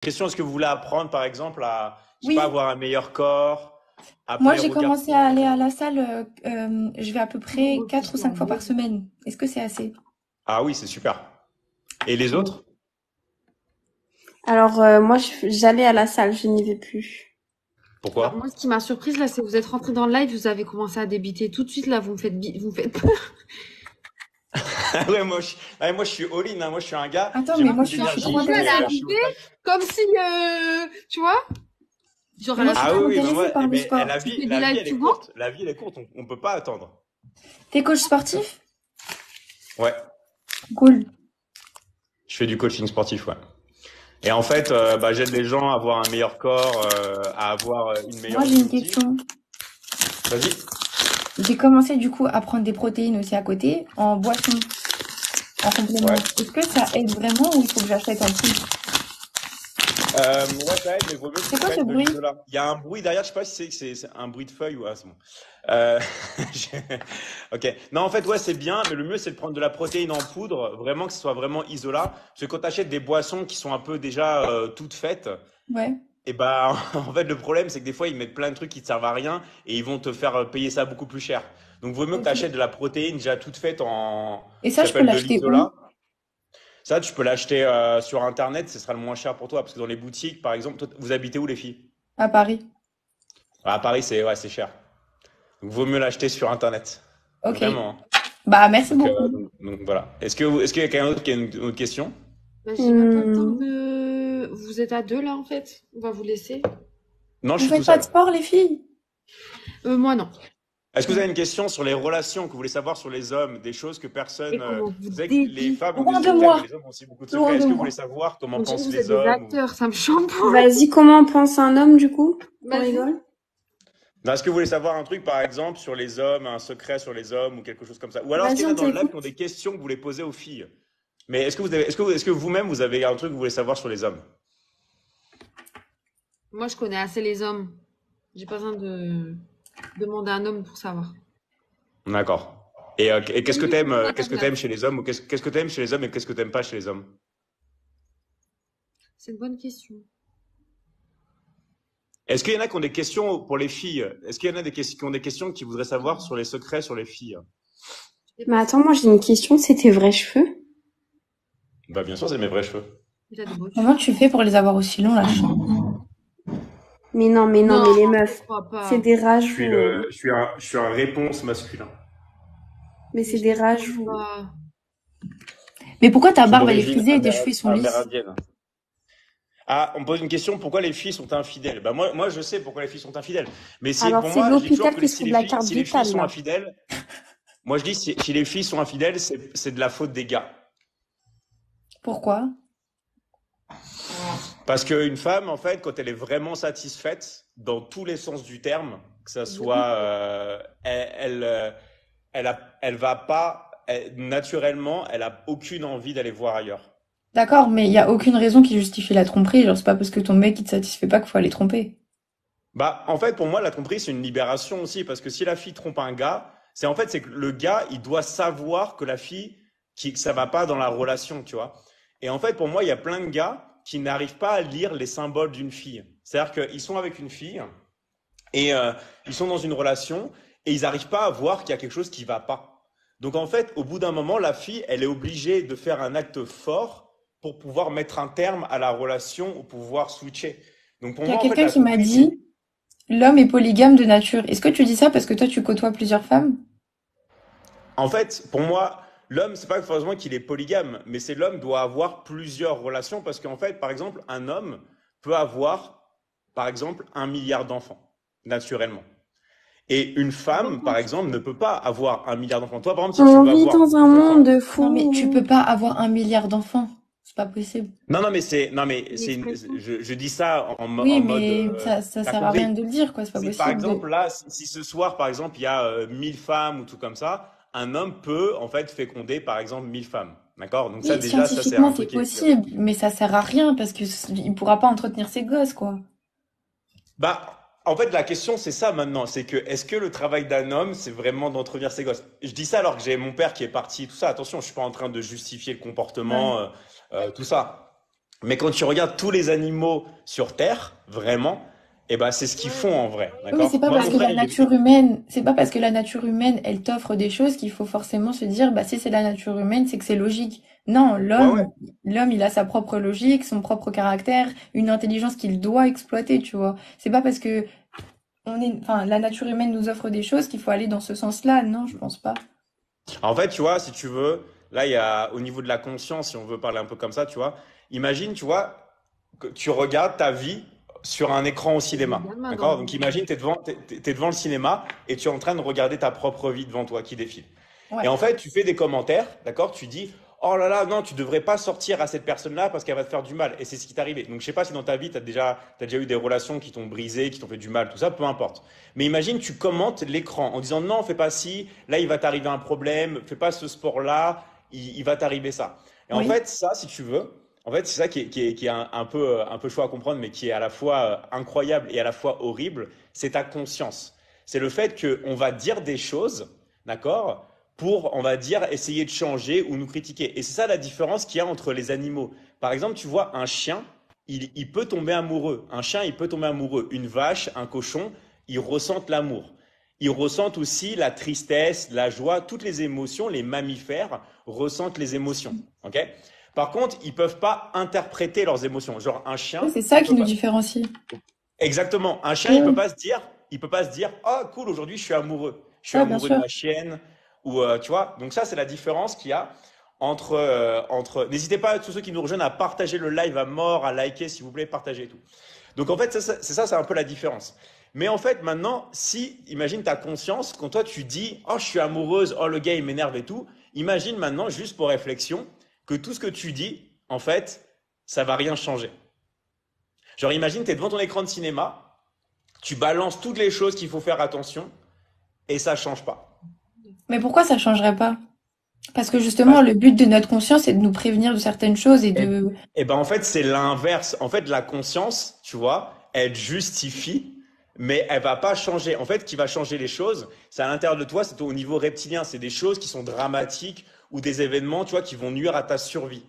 question, est-ce que vous voulez apprendre, par exemple, à, je sais pas, Oui, avoir un meilleur corps, à moi plaire j'ai aux commencé à aller garçons? à la salle, je vais à peu près 4 ou 5 fois par semaine. Est-ce que c'est assez? Ah oui, c'est super. Et les autres? Alors, moi, j'allais à la salle, je n'y vais plus. Alors, Pourquoi? moi, ce qui m'a surprise, là, c'est que vous êtes rentré dans le live, vous avez commencé à débiter tout de suite, là, vous me faites peur. Ah ouais, moi, je suis all-in, hein. Moi, je suis un gars, Attends, j'ai mais moi beaucoup je suis d'énergie, trop Au début, elle est je intéressée. suis au arrivée top. comme si, tu vois, genre, Mais elle moi a je suis Ah trop oui, oui, mais intéressée moi, par le mais sport. tu fais des la vie, lives elle est souvent. courte. La vie, elle est courte. On peut pas attendre. T'es coach sportif? Ouais. Cool. Je fais du coaching sportif, ouais. Et en fait, bah, j'aide les gens à avoir un meilleur corps, à avoir une Moi meilleure j'ai une biotique. question. Vas-y. J'ai commencé du coup à prendre des protéines aussi à côté, en boisson, en complément. Ouais. Est-ce que ça aide vraiment ou il faut que j'achète en poudre? Ouais, ça aide, mais vaut mieux que tu C'est quoi ce prennes de bruit? l'isolat. Il y a un bruit derrière, je sais pas si c'est un bruit de feuille ou ah, c'est bon. Euh, je- Ok. Non, en fait, ouais, c'est bien, mais le mieux c'est de prendre de la protéine en poudre, vraiment que ce soit vraiment isolat. Parce que quand tu achètes des boissons qui sont un peu déjà toutes faites, Ouais. et bah en fait le problème c'est que des fois ils mettent plein de trucs qui te servent à rien et ils vont te faire payer ça beaucoup plus cher. Donc vaut mieux que tu Ok. achètes de la protéine déjà toute faite en Et qui ça je peux s'appelle de l'acheter où? l'isolat. Ça, tu peux l'acheter sur Internet, ce sera le moins cher pour toi. Parce que dans les boutiques, par exemple, toi, vous habitez où les filles? À Paris. À Paris, c'est ouais, c'est cher. Donc, vaut mieux l'acheter sur Internet. Ok. Vraiment, hein. Bah merci Donc, beaucoup. voilà. Est-ce qu'il y a quelqu'un d'autre qui a une autre question? Bah, j'ai même pas le temps Hum, de... Vous êtes à deux, là, en fait. On va vous laisser. Non, je Vous suis tout faites pas de seul. sport les filles? Moi, non. Est-ce que vous avez une question sur les relations que vous voulez savoir sur les hommes, des choses que personne. Et comment vous Vous savez que les débitez. femmes ont des Loin de secrets, mais moi. les hommes ont aussi beaucoup de Loin secrets. de Est-ce que vous voulez moi. savoir comment On dirait que pensent vous êtes les des hommes ou... acteurs, ça me chamboule. Vas-y, comment pense un homme, du coup? On Vas-y. rigole. Non, est-ce que vous voulez savoir un truc, par exemple, sur les hommes, un secret sur les hommes ou quelque chose comme ça? Ou alors, est-ce qu'il Vas-y, y en a on dans le live qui ont t'écoute. des questions que vous voulez poser aux filles? Mais est-ce que vous-même, vous avez un truc que vous voulez savoir sur les hommes? Moi, je connais assez les hommes. J'ai pas besoin de demander à un homme pour savoir. D'accord. Et Même lui, c'est qu'est-ce que Internet. t'aimes chez les hommes ou qu'est-ce que t'aimes chez les hommes et qu'est-ce que t'aimes pas chez les hommes? C'est une bonne question. Est-ce qu'il y en a qui ont des questions pour les filles? Est-ce qu'il y en a qui ont des questions qui voudraient savoir sur les secrets sur les filles? Je sais Mais pas si attends, moi j'ai une question, c'est tes vrais cheveux? Bah, bien sûr, c'est mes vrais cheveux. t'as des beaux Comment cheveux. tu fais pour les avoir aussi longs là? Mais non, mais non, Non, mais les je meufs, crois c'est pas. des rajouts. Je suis un réponse masculin. Mais Mais c'est je des te crois rajouts. pas. Mais pourquoi ta Je suis barbe elle est d'origine frisée et tes cheveux ils sont lisses? amérindienne. Ah, on me pose une question, pourquoi les filles sont infidèles? Bah moi, je sais pourquoi les filles sont infidèles. Mais si, Alors pour c'est moi, je dis toujours l'hôpital que qui se fout de la carte si les filles vitale, sont là. infidèles, moi je dis si les filles sont infidèles, c'est de la faute des gars. Pourquoi? Parce qu'une femme, en fait, quand elle est vraiment satisfaite, dans tous les sens du terme, que ça soit, elle va pas, naturellement, elle a aucune envie d'aller voir ailleurs. D'accord, mais il y a aucune raison qui justifie la tromperie. Genre c'est pas parce que ton mec il te satisfait pas qu'il faut aller tromper. Bah, en fait, pour moi, la tromperie, c'est une libération aussi, parce que si la fille trompe un gars, c'est que le gars, il doit savoir que que ça va pas dans la relation, tu vois. Et en fait, pour moi, il y a plein de gars qui n'arrivent pas à lire les symboles d'une fille. C'est-à-dire qu'ils sont avec une fille et ils sont dans une relation et ils n'arrivent pas à voir qu'il y a quelque chose qui va pas. Donc en fait, au bout d'un moment, la fille, elle est obligée de faire un acte fort pour pouvoir mettre un terme à la relation ou pouvoir switcher. Donc pour Il y a moi, en fait, quelqu'un la qui m'a tromperie, dit l'homme est polygame de nature. Est-ce que tu dis ça parce que toi tu côtoies plusieurs femmes? en fait, pour moi, l'homme, c'est pas forcément qu'il est polygame, mais c'est l'homme doit avoir plusieurs relations parce qu'en fait, par exemple, un homme peut avoir, par exemple, 1 milliard d'enfants, naturellement. Et une femme, par exemple, ne peut pas avoir 1 milliard d'enfants. Toi, par exemple, si tu On veux vit avoir dans un beaucoup monde d'enfants, de Non mais tu peux fous. pas avoir 1 milliard d'enfants. C'est pas possible. non, mais Une expression. je dis ça Oui, en mode, mais ça t'as sert à rien compris. de le dire quoi. C'est pas Si par possible de. exemple là, si ce soir par exemple il y a 1 000 femmes ou tout comme ça, un homme peut en fait féconder par exemple 1 000 femmes. D'accord? Donc ça Oui, déjà, ça c'est un scientifiquement c'est truc qui est... possible, mais ça sert à rien parce que il pourra pas entretenir ses gosses quoi. Bah, en fait la question c'est ça maintenant, c'est que est-ce que le travail d'un homme c'est vraiment d'entretenir ses gosses? Je dis ça alors que j'ai mon père qui est parti, tout ça. Attention, je suis pas en train de justifier le Ouais. comportement, tout ça. Mais quand tu regardes tous les animaux sur Terre, vraiment, eh ben, c'est ce qu'ils Ouais. font en vrai, Oui, mais c'est d'accord? pas Moi, parce mon que frère, la il est... nature humaine, c'est pas parce que la nature humaine, elle t'offre des choses qu'il faut forcément se dire, bah, si c'est la nature humaine, c'est que c'est logique. Non, Ouais, ouais. l'homme, il a sa propre logique, son propre caractère, une intelligence qu'il doit exploiter, tu vois. C'est pas parce que enfin, la nature humaine nous offre des choses qu'il faut aller dans ce sens-là. Non, je pense pas. En fait, tu vois, si tu veux, là, il y a, au niveau de la conscience, si on veut parler un peu comme ça, tu vois, imagine, tu vois, que tu regardes ta vie sur un écran au J'ai cinéma, gamin dans d'accord? le Donc, monde. imagine, t'es devant le cinéma et tu es en train de regarder ta propre vie devant toi qui défile. Et Ouais. en fait, tu fais des commentaires, d'accord? Tu dis, oh là là, non, tu devrais pas sortir à cette personne-là parce qu'elle va te faire du mal. Et c'est ce qui t'est arrivé. Donc, je sais pas si dans ta vie, t'as déjà eu des relations qui t'ont brisé, qui t'ont fait du mal, tout ça, peu importe. Mais imagine, tu commentes l'écran en disant, non, fais pas ci, là, il va t'arriver un problème, fais pas ce sport-là, il va t'arriver ça. Et en Oui. fait, ça, si tu veux, en fait, c'est ça qui est un peu chaud à comprendre, mais qui est à la fois incroyable et à la fois horrible, c'est ta conscience. C'est le fait qu'on va dire des choses, d'accord? Pour, on va dire, essayer de changer ou nous critiquer. Et c'est ça la différence qu'il y a entre les animaux. Par exemple, tu vois, un chien, il peut tomber amoureux. Un chien, il peut tomber amoureux. Une vache, un cochon, ils ressentent l'amour. Ils ressentent aussi la tristesse, la joie, toutes les émotions. Les mammifères ressentent les émotions. Ok? Par contre, ils peuvent pas interpréter leurs émotions. Genre, un Oui, chien, c'est ça il qui peut nous pas. différencie. Exactement. Un chien, Oui, oui. il peut pas se dire, oh cool, aujourd'hui je suis amoureux. Je suis Ouais, bien amoureux de sûr. ma chienne. Ou tu vois. Donc ça, c'est la différence qu'il y a entre. N'hésitez pas tous ceux qui nous rejoignent à partager le live à mort, à liker s'il vous plaît, partager et tout. Donc en fait, c'est un peu la différence. Mais en fait, maintenant, si, imagine ta conscience, quand toi tu dis, oh je suis amoureuse, oh le gars il m'énerve et tout, imagine maintenant, juste pour réflexion, que tout ce que tu dis, en fait, ça va rien changer. Genre imagine, tu es devant ton écran de cinéma, tu balances toutes les choses qu'il faut faire attention et ça change pas. Mais pourquoi ça changerait pas? Parce que justement, Parce- le but de notre conscience, c'est de nous prévenir de certaines choses et et, de... et ben en fait, c'est l'inverse. En fait, la conscience, tu vois, elle justifie, mais elle va pas changer. En fait, ce qui va changer les choses, c'est à l'intérieur de toi, c'est au niveau reptilien. C'est des choses qui sont dramatiques ou des événements, tu vois, qui vont nuire à ta survie.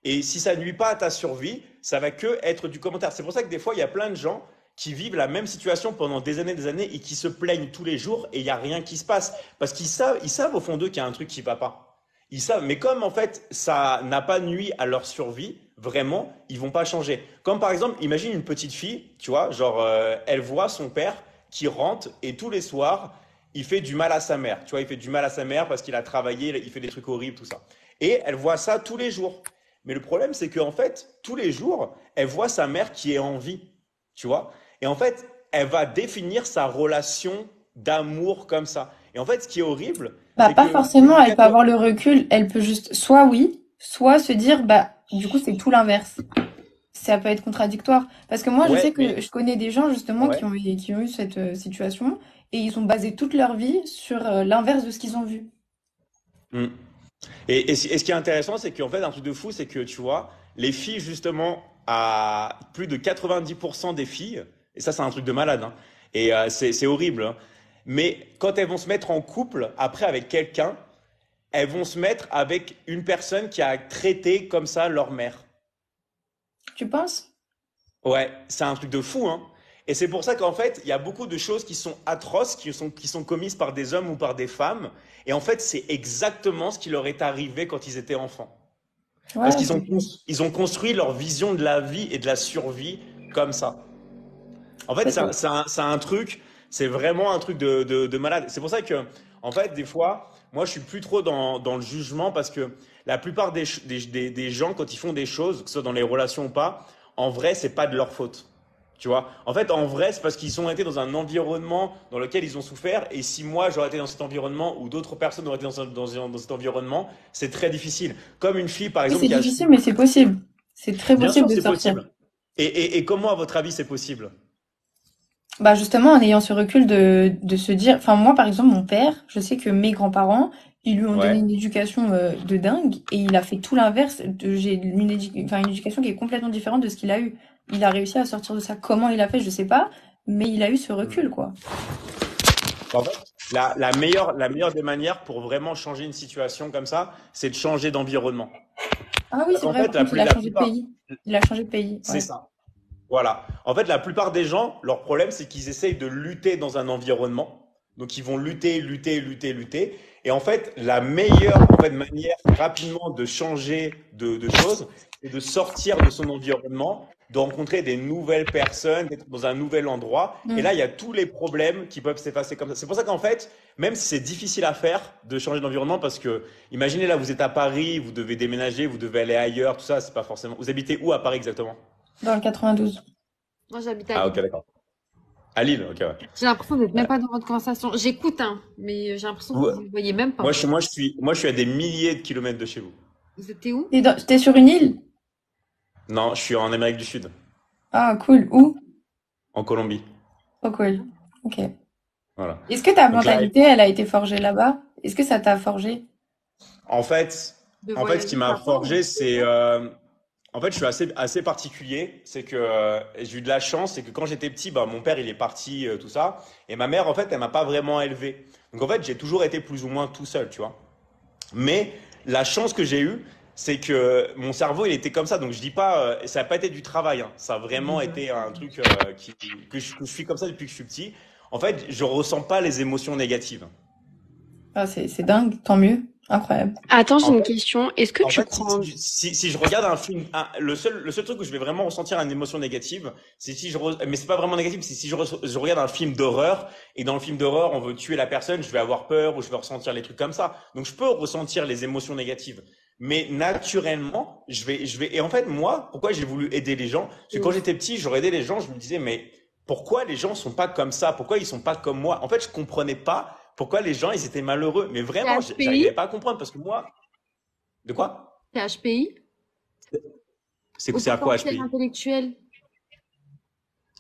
Et si ça nuit pas à ta survie, ça va que être du commentaire. C'est pour ça que des fois, il y a plein de gens qui vivent la même situation pendant des années et qui se plaignent tous les jours et il n'y a rien qui se passe. Parce ils savent au fond d'eux qu'il y a un truc qui va pas. Ils savent, mais comme en fait ça n'a pas nui à leur survie, vraiment, ils vont pas changer. Comme par exemple, imagine une petite fille, tu vois, genre elle voit son père qui rentre et tous les soirs, il fait du mal à sa mère. Tu vois, il fait du mal à sa mère parce qu'il a travaillé, il fait des trucs horribles, tout ça. Et elle voit ça tous les jours. Mais le problème, c'est qu'en fait, tous les jours, elle voit sa mère qui est en vie, tu vois. Et en fait, elle va définir sa relation d'amour comme ça. Et en fait, ce qui est horrible, Bah, c'est pas que plus forcément, de elle peut 80... avoir le recul, elle peut juste, soit oui, soit se dire, bah, du coup, c'est tout l'inverse. Ça peut être contradictoire. Parce que moi, je sais Ouais, que mais je connais des gens, justement, ouais. qui ont eu cette situation, et ils ont basé toute leur vie sur l'inverse de ce qu'ils ont vu. Mm. Et ce qui est intéressant, c'est qu'en fait, un truc de fou, c'est que tu vois, les filles, justement, à plus de 90% des filles, et ça, c'est un truc de malade, hein, et c'est horrible, hein, mais quand elles vont se mettre en couple, après, avec quelqu'un, elles vont se mettre avec une personne qui a traité comme ça leur mère. Tu penses? Ouais, c'est un truc de fou, hein. Et c'est pour ça qu'en fait, il y a beaucoup de choses qui sont atroces, qui sont commises par des hommes ou par des femmes. Et en fait, c'est exactement ce qui leur est arrivé quand ils étaient enfants. Parce Ouais, ils ont construit leur vision de la vie et de la survie comme ça. En fait, peut-être. c'est un truc, c'est vraiment un truc de malade. C'est pour ça que, en fait, des fois, moi, je suis plus trop dans le jugement parce que la plupart des gens, quand ils font des choses, que ce soit dans les relations ou pas, en vrai, c'est pas de leur faute. Tu vois? En fait, en vrai, c'est parce qu'ils ont été dans un environnement dans lequel ils ont souffert. Et si moi, j'aurais été dans cet environnement ou d'autres personnes auraient été dans cet environnement, c'est très difficile. Comme une fille, par Oui, exemple, c'est qui a difficile, su. mais c'est possible. C'est très Bien possible sûr, de c'est sortir. possible. Et comment, à votre avis, c'est possible? Bah justement, en ayant ce recul de se dire, enfin moi par exemple, mon père, je sais que mes grands-parents, ils lui ont donné Ouais. une éducation de dingue et il a fait tout l'inverse. J'ai enfin, une éducation qui est complètement différente de ce qu'il a eu. Il a réussi à sortir de ça. Comment il a fait, je sais pas, mais il a eu ce recul, quoi. En fait, la meilleure des manières pour vraiment changer une situation comme ça, c'est de changer d'environnement. Ah oui, Parce c'est qu'en vrai, fait, par contre, il a la changé de plupart, pays. Il a changé de pays, c'est ouais. ça. Voilà. En fait, la plupart des gens, leur problème, c'est qu'ils essayent de lutter dans un environnement. Donc, ils vont lutter, lutter, lutter, lutter. Et en fait, la meilleure en fait, manière rapidement de changer de choses, c'est de sortir de son environnement, de rencontrer des nouvelles personnes, d'être dans un nouvel endroit. Et là, Mm. il y a tous les problèmes qui peuvent s'effacer comme ça. C'est pour ça qu'en fait, même si c'est difficile à faire de changer d'environnement, parce que imaginez là, vous êtes à Paris, vous devez déménager, vous devez aller ailleurs, tout ça, c'est pas forcément. Vous habitez où à Paris exactement? Dans le 92. Moi, j'habite à Ah, ok, Lille. d'accord. À Lille, ok, ouais. J'ai l'impression d'être même Ouais. pas dans votre conversation. J'écoute, hein, mais j'ai l'impression que Vous- vous ne voyez même moi, pas. moi, je suis à des milliers de kilomètres de chez vous. Vous étiez où? T'es sur une île? Non, je suis en Amérique du Sud, Ah, cool. Où? en Colombie. Oh, cool. Ok. Voilà. Est-ce que ta Donc là, mentalité, elle a été forgée là-bas? Est-ce que ça t'a forgé? en fait, De ce qui voyager, m'a ça forge. forgé, c'est, en fait, je suis assez particulier. C'est que j'ai eu de la chance, c'est que quand j'étais petit, bah, mon père, il est parti, tout ça, et ma mère, en fait, elle m'a pas vraiment élevé. Donc, en fait, j'ai toujours été plus ou moins tout seul, tu vois. Mais la chance que j'ai eue, c'est que mon cerveau, il était comme ça. Donc je dis pas, ça n'a pas été du travail, hein. Ça a vraiment été un truc que je suis comme ça depuis que je suis petit. En fait, je ressens pas les émotions négatives. Ah, c'est dingue. Tant mieux. Incroyable. Attends, j'ai En une fait, question. Est-ce que en tu fait, crois en... si je regarde un film, le seul truc où je vais vraiment ressentir une émotion négative, c'est si mais c'est pas vraiment négatif, c'est si je regarde un film d'horreur et dans le film d'horreur, on veut tuer la personne, je vais avoir peur ou je vais ressentir les trucs comme ça. Donc je peux ressentir les émotions négatives. Mais naturellement, et en fait, moi, pourquoi j'ai voulu aider les gens? Parce que quand j'étais petit, j'aurais aidé les gens, je me disais, mais pourquoi les gens sont pas comme ça? Pourquoi ils sont pas comme moi? En fait, je comprenais pas pourquoi les gens, ils étaient malheureux. Mais vraiment, PHPI? j'arrivais pas à comprendre parce que moi, de quoi? PHPI? Au C'est à quoi potentiel HPI? intellectuel?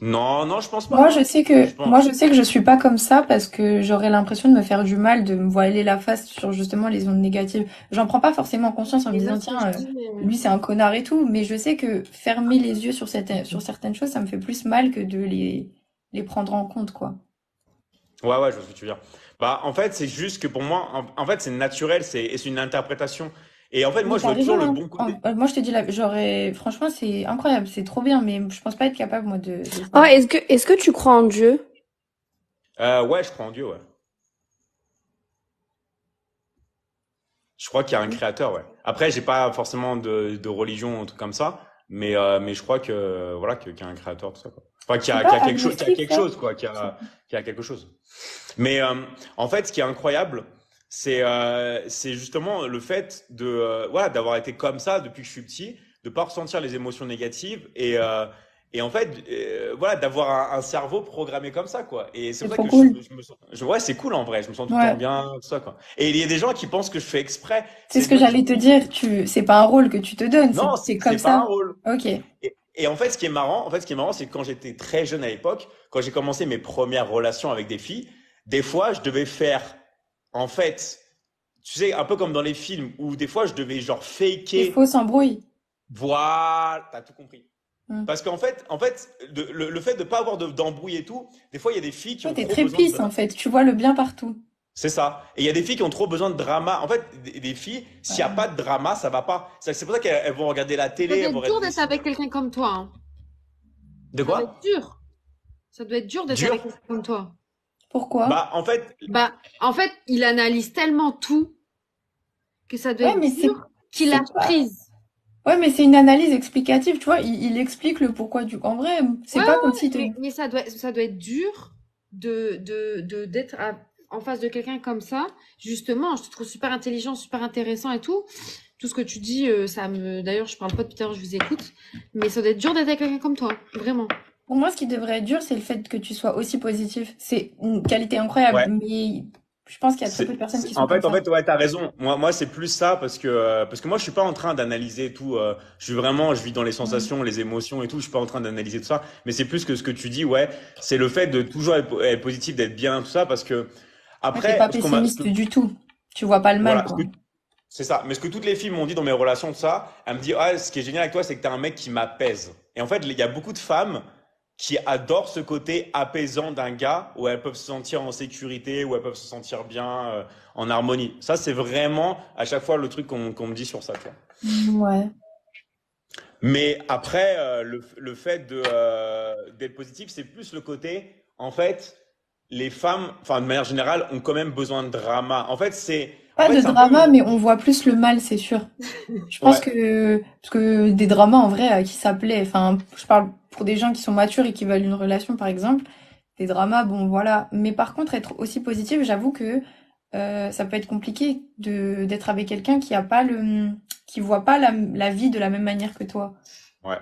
Non, non, je pense pas, Moi, je hein. sais que, Je pense. moi, je sais que je suis pas comme ça parce que j'aurais l'impression de me faire du mal, de me voiler la face sur justement les ondes négatives. J'en prends pas forcément conscience en me Et moi, disant, ce que tiens, je dis, lui, c'est un connard et tout. Mais je sais que fermer les yeux sur certaines choses, ça me fait plus mal que de les prendre en compte, quoi. Ouais, ouais, je vois ce que tu veux dire. Bah, en fait, c'est juste que pour moi, en fait, c'est naturel, et c'est une interprétation. Et en fait, Mais moi, je t'as vois toujours raison, le hein. bon côté. Moi, je te dis, franchement, c'est incroyable, c'est trop bien, mais je pense pas être capable, moi, de Oh, ça. est-ce que tu crois en Dieu? Ouais, je crois en Dieu, ouais. Je crois qu'il y a un créateur, ouais. Après, j'ai pas forcément de religion, un truc comme ça, mais je crois que, voilà, qu'il y a un créateur, tout ça, quoi. Enfin, C'est qu'il pas y a quelque chose, qu'il y a agnostique, quelque ça? chose, quoi, qu'il y a quelque chose. Mais en fait, ce qui est incroyable, c'est justement le fait de voilà d'avoir été comme ça depuis que je suis petit, de pas ressentir les émotions négatives et en fait voilà d'avoir un cerveau programmé comme ça quoi. Et c'est C'est pour ça trop que cool. ouais c'est cool en vrai, je me sens tout le temps Ouais. bien tout ça quoi. Et il y a des gens qui pensent que je fais exprès. C'est C'est ce que des gens qui j'allais te dire. C'est pas un rôle que tu te donnes, non c'est comme c'est pas un ça. rôle. Ok. Et en fait, ce qui est marrant, c'est que quand j'étais très jeune à l'époque, quand j'ai commencé mes premières relations avec des filles, des fois, je devais faire, en fait, tu sais, un peu comme dans les films, où des fois, je devais genre Des faker, fausses embrouilles. voilà, t'as tout compris. Hmm. Parce qu'en fait, le fait de pas avoir d'embrouille et tout, des fois, il y a des filles qui Ouais, ont t'es trop très besoin de pisse, en fait. Tu vois le bien partout. c'est ça. Et il y a des filles qui ont trop besoin de drama. En fait, des filles, s'il n'y a Ouais. pas de drama, ça va pas. C'est pour ça qu'elles vont regarder la Ça télé, doit elles vont être regarder dur des d'être cinémas. avec quelqu'un comme toi, hein. De Ça doit être quoi? dur. Ça doit être dur d'être Dur? avec quelqu'un comme toi. Pourquoi? Bah, en fait, Bah, en fait, il analyse tellement tout que ça doit Ouais, être mais dur qu'il c'est lâche pas. prise. Ouais, mais c'est une analyse explicative, tu vois. Il explique le pourquoi du. En vrai, Ouais, c'est ouais, pas comme si te. mais ça doit être dur d'être en face de quelqu'un comme ça. Justement, je te trouve super intelligent, super intéressant et tout. Tout ce que tu dis, d'ailleurs, je parle pas depuis tout à l'heure, je vous écoute. Mais ça doit être dur d'être avec quelqu'un comme toi. Vraiment. Pour moi, ce qui devrait être dur, c'est le fait que tu sois aussi positif. C'est une qualité incroyable, ouais. mais je pense qu'il y a très peu de personnes qui sont comme En ça. fait, ouais, t'as raison. Moi, c'est plus ça parce que moi, je suis pas en train d'analyser tout. Je vis dans les Mm. sensations, les émotions et tout. Je suis pas en train d'analyser tout ça. Mais c'est plus que ce que tu dis, ouais. C'est le fait de toujours être positif, d'être bien, tout ça, parce que Ouais, t'es pas après, pessimiste du tout. Tu vois pas le mal, voilà, quoi. c'est ça. Mais ce que toutes les filles m'ont dit dans mes relations, tout ça, elles me disent, ah, ce qui est génial avec toi, c'est que t'es un mec qui m'apaise. Et en fait, il y a beaucoup de femmes qui adorent ce côté apaisant d'un gars, où elles peuvent se sentir en sécurité, où elles peuvent se sentir bien, en harmonie. Ça, c'est vraiment à chaque fois le truc qu'on me dit sur ça, tu vois. Ouais. Mais après, le fait d'être positif, c'est plus le côté, en fait, les femmes, enfin, de manière générale, ont quand même besoin de drama. En Pas fait, de c'est un peu drama, mais on voit plus le mal, c'est sûr. Je pense ouais, parce que des dramas, en vrai, à qui ça plaît? Enfin, je parle pour des gens qui sont matures et qui veulent une relation, par exemple. Des dramas, bon, voilà. Mais par contre, être aussi positif, j'avoue que ça peut être compliqué d'être avec quelqu'un qui voit pas la vie de la même manière que toi. ouais.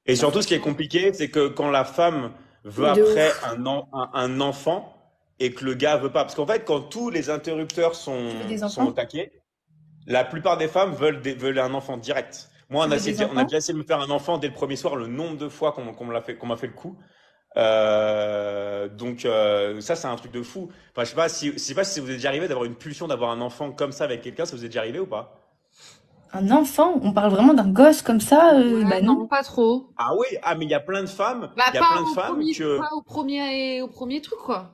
Et Ça, surtout, c'est ce qui est chiant. compliqué, c'est que quand la femme veut De après ouf. un enfant et que le gars veut pas, parce qu'en fait, quand tous les interrupteurs Tu veux des sont au enfants? taquet, la plupart des femmes veulent un enfant direct. Moi, Tu veux des on a enfants? déjà essayé de me faire un enfant dès le premier soir, le nombre de fois qu'on m'a fait le coup. Ça, c'est un truc de fou. Enfin, je sais pas si vous êtes déjà arrivé d'avoir une pulsion d'avoir un enfant comme ça avec quelqu'un, ça vous est déjà arrivé ou pas? Un enfant? On parle vraiment d'un gosse comme ça? Ouais, Bah non. non, pas trop. Ah oui, ah mais il y a plein de femmes, Bah, il y a plein de femmes que. pas au premier truc, quoi.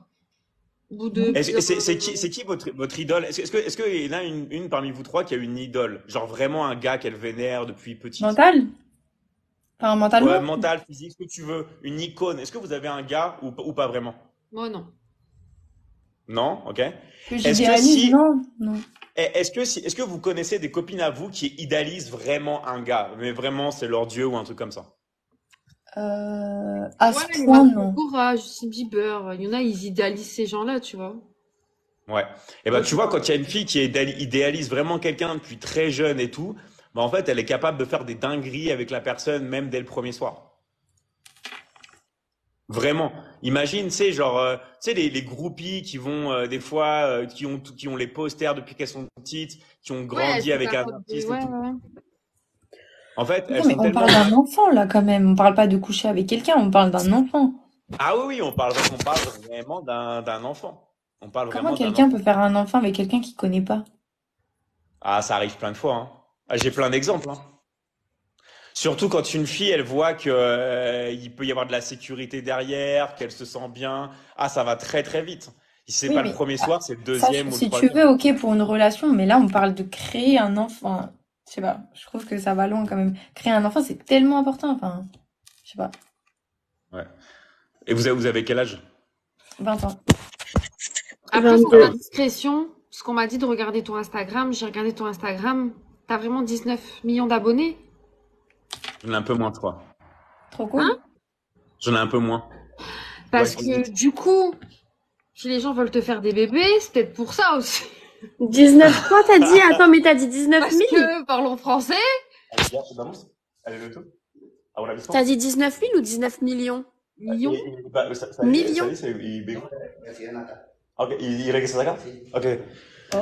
Au bout de plusieurs. C'est qui votre idole? Est-ce que il y en a une parmi vous trois qui a une idole? Genre vraiment un gars qu'elle vénère depuis petite? Mental? Enfin, Ouais, mentalement? mental, physique, ce que tu veux. Une icône. Est-ce que vous avez un gars ou pas vraiment? Moi, non. Non? Ok. Que Est-ce que j'idéalise? si, Non, non. est-ce que vous connaissez des copines à vous qui idéalisent vraiment un gars? Mais vraiment, c'est leur dieu ou un truc comme ça? À Ouais, ce il y en a point, non. Bora, Justin Bieber. Il y en a, ils idéalisent ces gens-là, tu vois. Ouais. Et ben, Moi, tu c'est vois, pas. quand il y a une fille qui idéalise vraiment quelqu'un depuis très jeune et tout, bah, en fait, elle est capable de faire des dingueries avec la personne, même dès le premier soir. Vraiment. Imagine, tu sais, genre, tu sais, les groupies qui vont, des fois, qui ont les posters depuis qu'elles sont petites, qui ont Ouais, grandi c'est avec la un faute de. artiste et Ouais, tout. ouais. En fait, Non, elles mais sont on tellement parle mal. d'un enfant, là, quand même. On parle pas de coucher avec quelqu'un, on parle d'un enfant. Ah oui, oui, on parle vraiment d'un enfant. On parle Comment vraiment d'un quelqu'un peut enfant. faire un enfant avec quelqu'un qu'il connaît pas? Ah, ça arrive plein de fois, hein. Ah, j'ai plein d'exemples, hein. Surtout quand une fille, elle voit que, il peut y avoir de la sécurité derrière, qu'elle se sent bien. Ah, ça va très très vite. Si c'est Oui, pas le mais premier soir, c'est le ça, deuxième ou le si tu troisième. veux, ok, pour une relation, mais là, on parle de créer un enfant. Je sais pas, je trouve que ça va loin quand même. Créer un enfant, c'est tellement important. Enfin, je sais pas, Ouais. Et vous avez quel âge? 20 ans. Après, sans Ah oui. 22. indiscrétion, ce qu'on m'a dit de regarder ton Instagram, j'ai regardé ton Instagram. T'as vraiment 19 millions d'abonnés? J'en ai un peu moins, je crois. Trop Hein? cool. J'en ai un peu moins. Ouais, Parce que, vite. du coup, si les gens veulent te faire des bébés, c'est peut-être pour ça aussi. 19 quoi, t'as dit? Attends, mais t'as dit 19 Parce 000? que, parlons français, Vamos? Allez, le tout? Ahora mismo? T'as dit 19 000 ou 19 millions? millions. Millions? Ok, il regresa acá? Ok. Oh.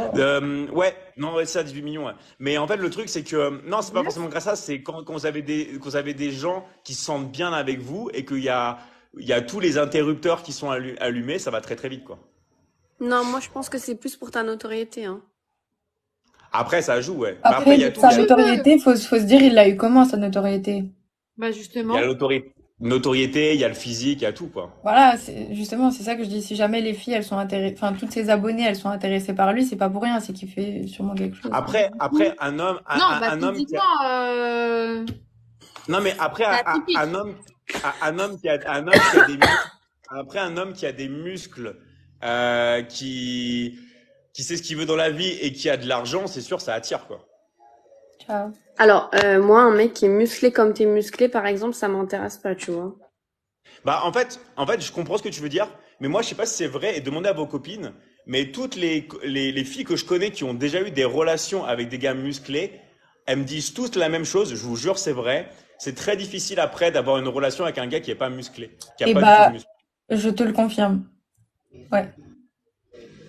Ouais, non, ouais, c'est ça, 18 millions, ouais. Mais en fait, le truc, c'est que, non, c'est pas 19? forcément grâce à ça, c'est quand quand vous avez des gens qui se sentent bien avec vous et il y a tous les interrupteurs qui sont allumés, ça va très très vite, quoi. Non, moi je pense que c'est plus pour ta notoriété, hein. Après, ça joue, ouais. Mais après, Après, C'est ce que sa tu veux. notoriété, faut se dire, il l'a eu comment, sa notoriété? Bah, il y a justement. notoriété, il y a le physique, il y a tout, quoi. Voilà, justement, c'est ça que je dis. Si jamais les filles, elles sont intéressées, enfin, toutes ses abonnées, elles sont intéressées par lui, c'est pas pour rien, c'est qu'il fait sûrement quelque chose. Après, Non, bah, un homme qui a, physiquement, non, mais après, c'est atypique. un homme qui a des muscles, après, un homme qui a des muscles, euh, qui, qui sait ce qu'il veut dans la vie et qui a de l'argent, c'est sûr, ça attire, quoi. Ciao. Alors, moi, un mec qui est musclé comme t'es musclé, par exemple, ça m'intéresse pas, tu vois. Bah, en fait, je comprends ce que tu veux dire, mais moi, je sais pas si c'est vrai, et demandez à vos copines, mais toutes les filles que je connais qui ont déjà eu des relations avec des gars musclés, elles me disent toutes la même chose, je vous jure, c'est vrai. C'est très difficile après d'avoir une relation avec un gars qui est pas musclé, qui a Et pas du tout de bah, muscle. je te le confirme. Ouais.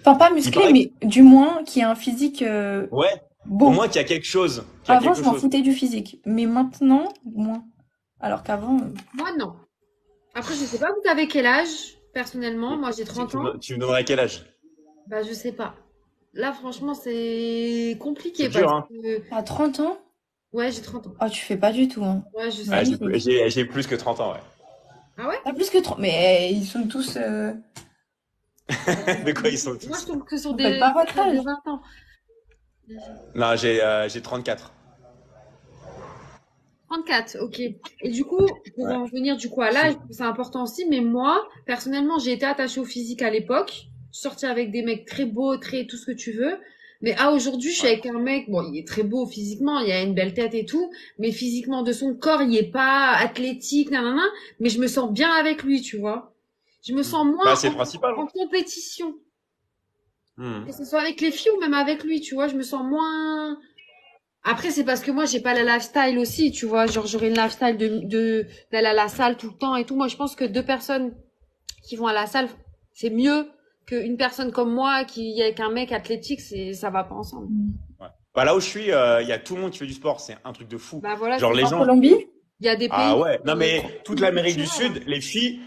Enfin, pas Il musclé, paraît que, mais du moins qui a un physique ouais, au beau. moins qu'il y a quelque chose, qu'il y a Avant, je quelque m'en chose. foutais du physique, mais maintenant, moins. Alors qu'avant, Moi, non. Après, je sais pas, vous avez quel âge, personnellement? Moi, j'ai 30 ans. Tu me donnerais quel âge? Bah, je sais pas. Là, franchement, c'est C'est compliqué dur, parce hein? que, à 30 ans, ouais, j'ai 30 ans. oh, tu fais pas du tout, hein. Ouais, je Ouais, sais. Magnifique. j'ai plus que 30 ans, ouais. Ah ouais? Pas plus que 30. Mais ils sont tous. De quoi ils sont Moi, je tous? trouve que sur Vous faites pas votre de âge. 20 ans. Non, j'ai 34. 34, ok. Et du coup, pour Ouais. en venir du coup à l'âge, c'est important aussi, mais moi, personnellement, j'ai été attachée au physique à l'époque. Je sortais avec des mecs très beaux, très tout ce que tu veux. Mais aujourd'hui, je suis Ouais. avec un mec, bon, il est très beau physiquement, il a une belle tête et tout, mais physiquement de son corps, il est pas athlétique, nanana, mais je me sens bien avec lui, tu vois. Je me sens Bah, moins c'est le principal, en hein. compétition. Hmm. Que ce soit avec les filles ou même avec lui, tu vois, je me sens moins. Après, c'est parce que moi, j'ai pas la lifestyle aussi, tu vois. Genre, j'aurais une lifestyle d'aller à la salle tout le temps et tout. Moi, je pense que deux personnes qui vont à la salle, c'est mieux qu'une personne comme moi qui est avec un mec athlétique, ça va pas ensemble. Ouais. Bah, là où je suis, il y a tout le monde qui fait du sport. C'est un truc de fou. Bah voilà, Genre, c'est les ça. En gens. Colombie? Il y a des Ah pays ouais. Non, mais toute l'Amérique du culturels, hein. Sud,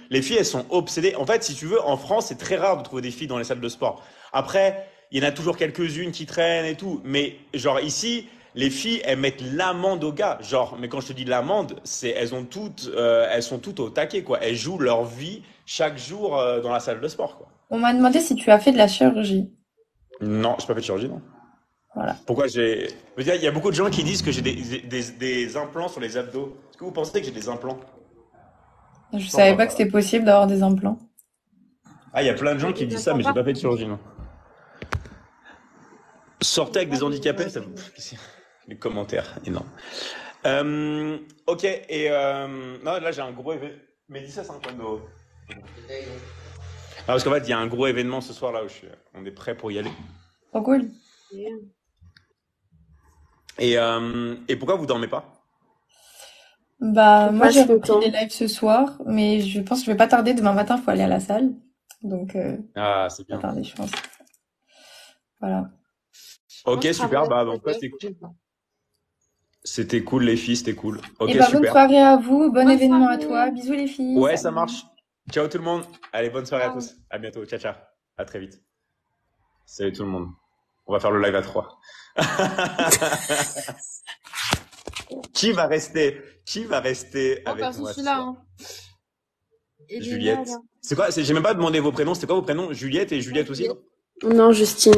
les filles, elles sont obsédées. En fait, si tu veux, en France, c'est très rare de trouver des filles dans les salles de sport. Après, il y en a toujours quelques-unes qui traînent et tout. Mais, genre, ici, les filles, elles mettent l'amende aux gars. Genre, mais quand je te dis l'amende, elles sont toutes au taquet, quoi. Elles jouent leur vie chaque jour, dans la salle de sport, quoi. On m'a demandé si tu as fait de la chirurgie. Non, j'ai pas fait de chirurgie, non. Voilà. Pourquoi j'ai. Je veux dire, il y a beaucoup de gens qui disent que j'ai des implants sur les abdos. Est-ce que vous pensez que j'ai des implants? Je Non, savais pas que c'était possible d'avoir des implants. Ah, il y a plein de gens qui me disent ça, mais j'ai pas fait de chirurgie, non. Sortez avec des handicapés, ça. Les commentaires, énorme. Ok, et non, là j'ai un gros événement. Mais dis ça, c'est un point de. Ah, parce qu'en fait, il y a un gros événement ce soir là où on est prêt pour y aller. Trop cool. Et pourquoi vous dormez pas? Bah, On moi, j'ai passe le repris temps. les lives ce soir, mais je pense que je vais pas tarder. Demain matin, faut aller à la salle. Donc, Ah, c'est pas bien. tarder, je pense. Voilà. Ok, Moi, je super. travaille Bah, à en tout cas, 16 heures. c'était cool, les filles, c'était cool. Et Ok, bah, bonne super. soirée à vous, bon Bonne événement à soirée. toi. Bisous les filles. Ouais, ça Salut. marche. Ciao tout le monde. Allez, bonne soirée à Ciao. tous. À bientôt. Ciao, ciao. À très vite. Salut tout le monde. On va faire le live à 3. Qui va rester Oh, avec perso, moi je suis ce là, soir? hein. Elena, Juliette. là. C'est quoi? J'ai même pas demandé vos prénoms. C'était quoi vos prénoms? Juliette et Juliette aussi, non? Non, Justine.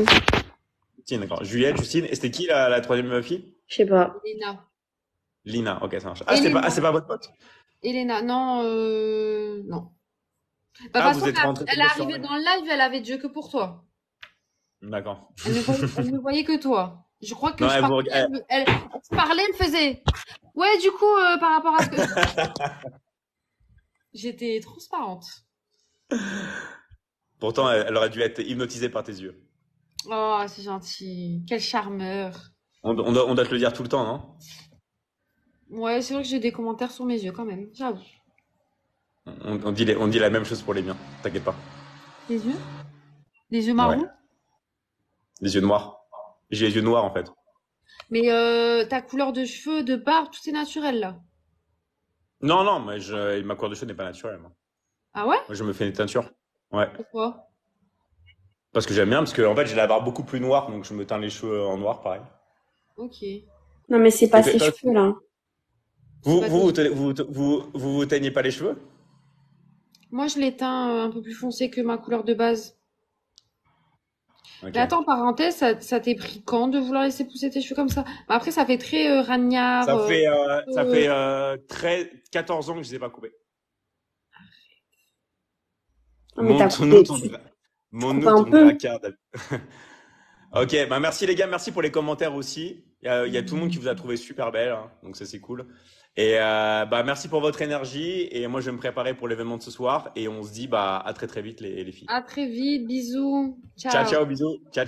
Justine, d'accord. Juliette, Justine. Et c'était qui la troisième fille? Je sais pas. Elena. Lina. Ok, ça marche. Ah, c'est Elena. pas votre pote? Elena. Non, non. Bah, de Ah, toute vous façon, êtes rentrés elle tous est les deux sur arrivée live. dans le live, elle avait Dieu que pour toi. D'accord. Elle ne voyait que toi. Je crois que Non, je elle vous parlais, regarde. elle parlait, elle me faisait. Ouais, du coup, par rapport à ce que. J'étais transparente. Pourtant, elle aurait dû être hypnotisée par tes yeux. Oh, c'est gentil. Quel charmeur. On doit te le dire tout le temps, non? Ouais, c'est vrai que j'ai des commentaires sur mes yeux quand même, j'avoue. On dit la même chose pour les miens. T'inquiète pas. Les yeux? Les yeux Ouais. marrons? Les yeux noirs. J'ai les yeux noirs, en fait. Mais ta couleur de cheveux, de barbe, tout est naturel là. Non, non, mais ma couleur de cheveux n'est pas naturelle, moi. Ah ouais? Moi, je me fais des teintures. Ouais. Pourquoi? Parce que j'aime bien, parce que, en fait, j'ai la barbe beaucoup plus noire, donc je me teins les cheveux en noir, pareil. Ok. Non, mais c'est pas Et ses toi, cheveux, là. vous, pas vous, tes vous teignez pas les cheveux? Moi, je les teins un peu plus foncé que ma couleur de base. Ok. Mais attends, parenthèse, ça t'est pris quand de vouloir laisser pousser tes cheveux comme ça? Bah, après, ça fait très ragnard. Ça fait 14 ans que je les ai pas coupés. Non, mais t'as Montre-nous coupé. montre-nous un ton peu. dracard. Ok, bah merci les gars, merci pour les commentaires aussi. Il y a tout le monde qui vous a trouvé super belle, hein, donc ça c'est cool. Et bah merci pour votre énergie. Et moi je vais me préparer pour l'événement de ce soir. Et on se dit bah à très très vite les filles. À très vite, bisous. Ciao Ciao. ciao, bisous. Ciao.